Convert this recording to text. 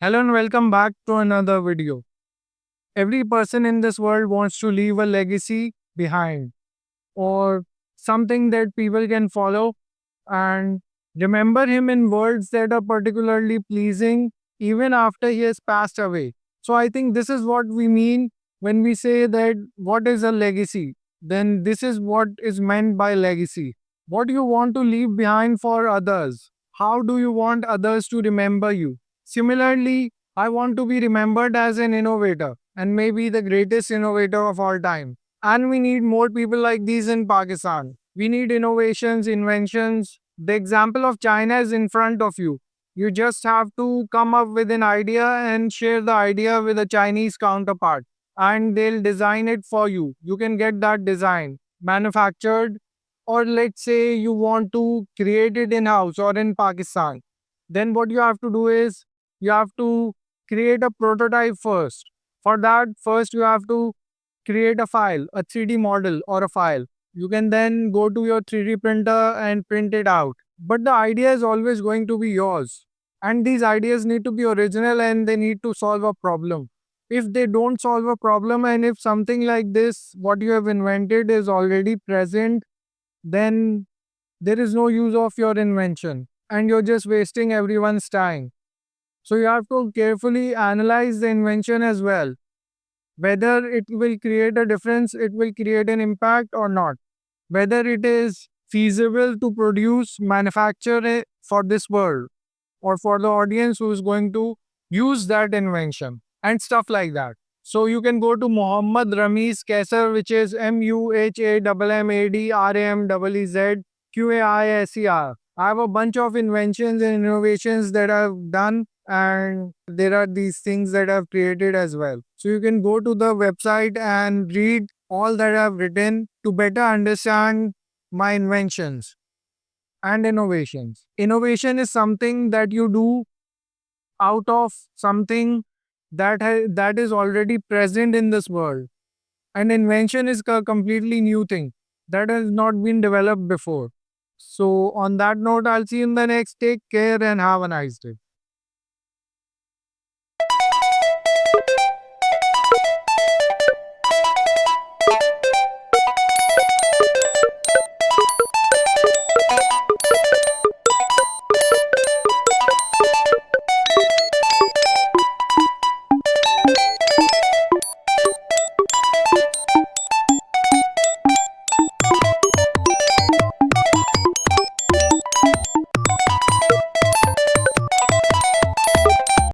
Hello and welcome back to another video. Every person in this world wants to leave a legacy behind or something that people can follow and remember him in words that are particularly pleasing even after he has passed away. So I think this is what we mean when we say that what is a legacy? Then this is what is meant by legacy. What do you want to leave behind for others? How do you want others to remember you? Similarly, I want to be remembered as an innovator and maybe the greatest innovator of all time. And we need more people like these in Pakistan. We need innovations, inventions. The example of China is in front of you. You just have to come up with an idea and share the idea with a Chinese counterpart, and they'll design it for you. You can get that design manufactured, or let's say you want to create it in house or in Pakistan. Then what you have to do is you have to create a prototype first. For that, first you have to create a file, a 3D model or a file. You can then go to your 3D printer and print it out. But the idea is always going to be yours. And these ideas need to be original and they need to solve a problem. If they don't solve a problem, and if something like this, what you have invented, is already present, then there is no use of your invention and you're just wasting everyone's time. So you have to carefully analyze the invention as well, whether it will create a difference, it will create an impact or not, whether it is feasible to produce, manufacture it for this world or for the audience who is going to use that invention and stuff like that. So you can go to Muhammad Ramiz Kaisar, which is MUHAMMADRAMEEZQAISER. I have a bunch of inventions and innovations that I've done, and there are these things that I've created as well. So you can go to the website and read all that I've written to better understand my inventions and innovations. Innovation is something that you do out of something that is already present in this world. An invention is a completely new thing that has not been developed before. So on that note, I'll see you in the next. Take care and have a nice day.